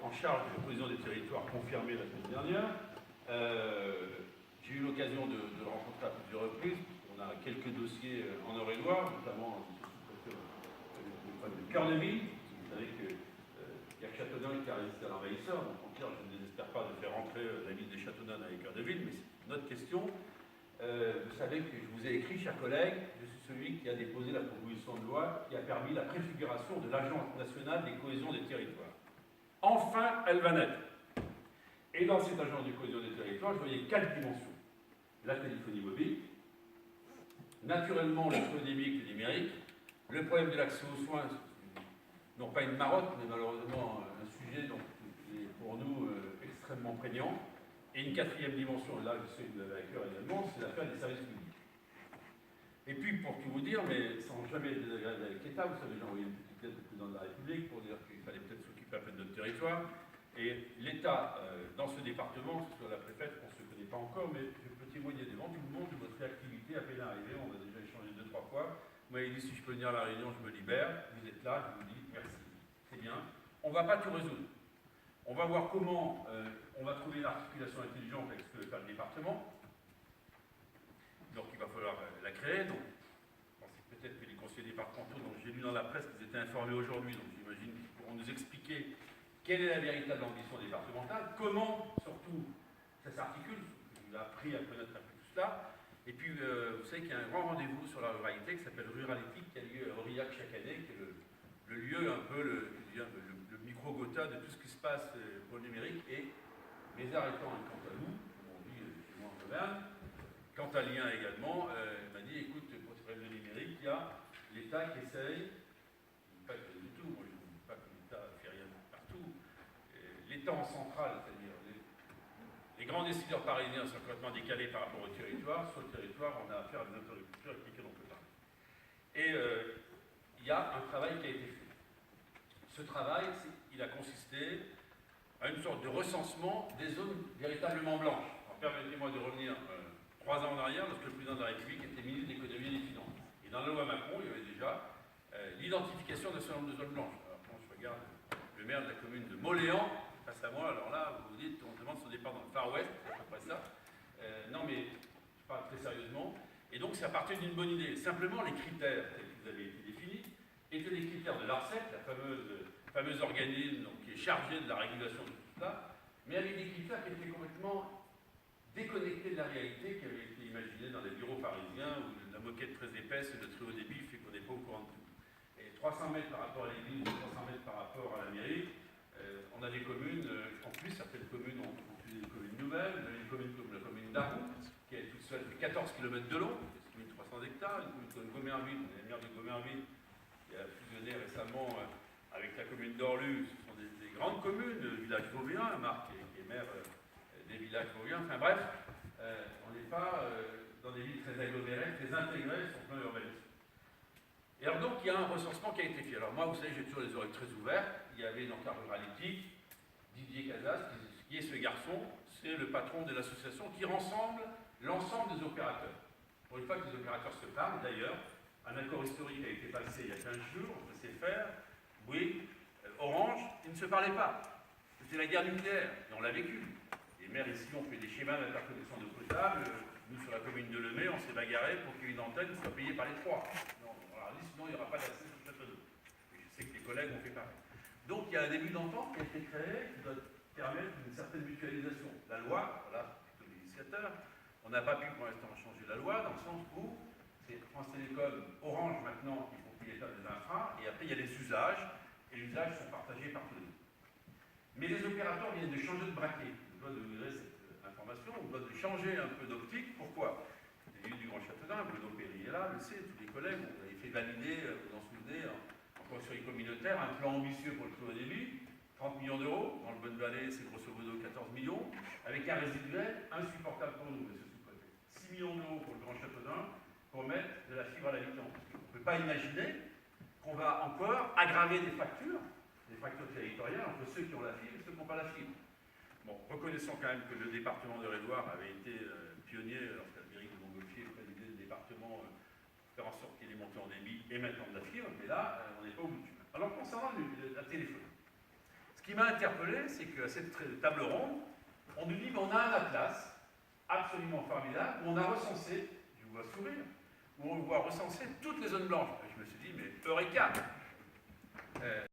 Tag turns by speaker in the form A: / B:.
A: en charge de la cohésion des territoires confirmé la semaine dernière. J'ai eu l'occasion de le rencontrer à plusieurs reprises. On a quelques dossiers en Eure-et-Loire, notamment le problème de Cœur-de-Ville. Vous savez qu'il y a Châteauneuf qui a résisté à l'envahisseur, donc en clair, je ne désespère pas de faire rentrer la ville de Châteauneuf avec Cœur-de-Ville, mais c'est une autre question. Vous savez que je vous ai écrit, chers collègues, je suis celui qui a déposé la proposition de loi qui a permis la préfiguration de l'Agence nationale des cohésions des territoires. Enfin, elle va naître. Et dans cette agence de cohésion des territoires, je voyais 4 dimensions. La téléphonie mobile, naturellement le phonémique, le numérique, le problème de l'accès aux soins, non pas une marotte, mais malheureusement un sujet donc, qui est pour nous extrêmement prégnant. Et une 4e dimension, et là je sais que vous l'avez à cœur également, c'est l'affaire des services publics. Et puis pour tout vous dire, mais sans jamais être désagréable avec l'État, vous savez, j'ai envoyé une petite lettre au président de la République pour dire qu'il fallait peut-être s'occuper un peu de notre territoire. Et l'État, dans ce département, que ce soit la préfète, on ne se connaît pas encore, mais je peux témoigner devant tout le monde de votre réactivité à peine arrivée. On a déjà échangé 2-3 fois. Vous m'avez dit si je peux venir à la réunion, je me libère. Vous êtes là, je vous dis merci. C'est bien. On ne va pas tout résoudre. On va voir comment on va trouver une articulation intelligente avec ce que veut faire le département. Donc il va falloir la créer. Donc, peut-être que les conseillers départementaux, donc j'ai lu dans la presse qu'ils étaient informés aujourd'hui, donc j'imagine qu'ils pourront nous expliquer quelle est la véritable ambition départementale, comment, surtout, ça s'articule. Je vous ai appris à connaître un peu tout cela. Et puis, vous savez qu'il y a un grand rendez-vous sur la ruralité qui s'appelle Ruralétique, qui a lieu à Aurillac chaque année, qui est le lieu un peu, le micro-Gotha de tout ce qui se passe pour le numérique. Et mes arrêtants, quant à nous, comme on dit chez moi en Auvergne, quant à Lien également, il m'a dit, écoute, pour ce problème de numérique, il y a l'État qui essaye, pas que du tout, moi je ne dis pas que l'État ne fait rien partout, l'État en centrale, c'est-à-dire les grands décideurs parisiens sont complètement décalés par rapport au territoire. Sur le territoire, on a affaire à des interlocuteurs avec lesquels on peut parler. Et il y a un travail qui a été fait. Ce travail, il a consisté à une sorte de recensement des zones véritablement blanches. Permettez-moi de revenir 3 ans en arrière, lorsque le président de la République était ministre de l'économie et des finances. Et dans la loi Macron, il y avait déjà l'identification d'un certain nombre de zones blanches. Alors quand je regarde le maire de la commune de Moléan, face à moi, alors là, vous vous dites, on demande son départ dans le Far West, c'est à peu près ça. Non mais, je parle très sérieusement. Et donc, ça partait d'une bonne idée. Simplement, les critères tels qu'ils avaient été définis étaient les critères de l'ARCEP, la fameuse organisme donc, qui est chargée de la régulation de tout cela, mais avec des critères qui étaient complètement déconnectés de la réalité qui avait été imaginée dans les bureaux parisiens où la moquette très épaisse et le très haut débit fait qu'on n'est pas au courant de tout. Et 300 mètres par rapport à l'église, 300 mètres par rapport à la mairie, on a des communes, en plus certaines communes ont des communes nouvelles, on a une commune comme la commune d'Arroux, qui est toute seule, fait 14 km de long, c'est 1300 hectares, une commune comme Gomerville, on a le maire de Gomerville qui a fusionné récemment avec la commune d'Orlu, ce sont des grandes communes, le village vauvéen, Marc qui est maire des villages vauvéens, enfin bref, on n'est pas dans des villes très agglomérées, très intégrées sur le plan urbanisme. Et alors donc, il y a un recensement qui a été fait. Alors moi, vous savez, j'ai toujours les oreilles très ouvertes. Il y avait dans la ruralétique Didier Casas, qui est ce garçon, c'est le patron de l'association qui rassemble l'ensemble des opérateurs. Pour une fois que les opérateurs se parlent, d'ailleurs, un accord historique a été passé il y a 15 jours entre CFR, Bouygues, Orange, ils ne se parlaient pas. C'était la guerre nucléaire, et on l'a vécu. Les maires ici ont fait des schémas d'interconnexion d'eau potable. Nous, sur la commune de Lemay, on s'est bagarré pour qu'il y ait une antenne qui soit payée par les trois. Non, on leur a dit, sinon il n'y aura pas d'accès sur Châteauneuf. Et je sais que les collègues ont fait pareil. Donc il y a un début d'entente qui a été créé, qui doit permettre une certaine mutualisation. La loi, voilà, plutôt l'initiateur, on n'a pas pu pour l'instant changer la loi, dans le sens où c'est France Télécom, Orange maintenant, qui font pilotage des infras, et après il y a les usages, et les usages sont partagés par tous les deux. Mais les opérateurs viennent de changer de braquet. Je dois vous donner cette information, on doit changer un peu d'optique. Pourquoi? Les élus du Grand Châteauneuf, Bruno Perry est là, le sait, tous les collègues, on avait fait valider, vous en souvenez, en conseil communautaire, un plan ambitieux pour le très haut débit, 30 millions d'euros, dans le Bonne-Vallée, c'est grosso modo 14 millions, avec un résiduel insupportable pour nous, monsieur le sous-préfet. 6 millions d'euros pour le Grand Châteauneuf pour mettre de la fibre à l'habitant. On ne peut pas imaginer qu'on va encore aggraver des fractures territoriales entre ceux qui ont la fibre et ceux qui n'ont pas la fibre. Bon, reconnaissons quand même que le département de Eure-et-Loire avait été pionnier, lorsque la mairie de Montgolfier présidait le département, pour faire en sorte qu'il y ait des montées en débit et maintenant de la fibre, mais là, on n'est pas au bout du chemin. Alors, concernant la téléphonie, ce qui qui m'a interpellé, c'est qu'à cette table ronde, on nous dit qu'on a un atlas absolument formidable, où on a recensé, je vous vois sourire, où on voit recenser toutes les zones blanches. Et je me suis dit, mais Eureka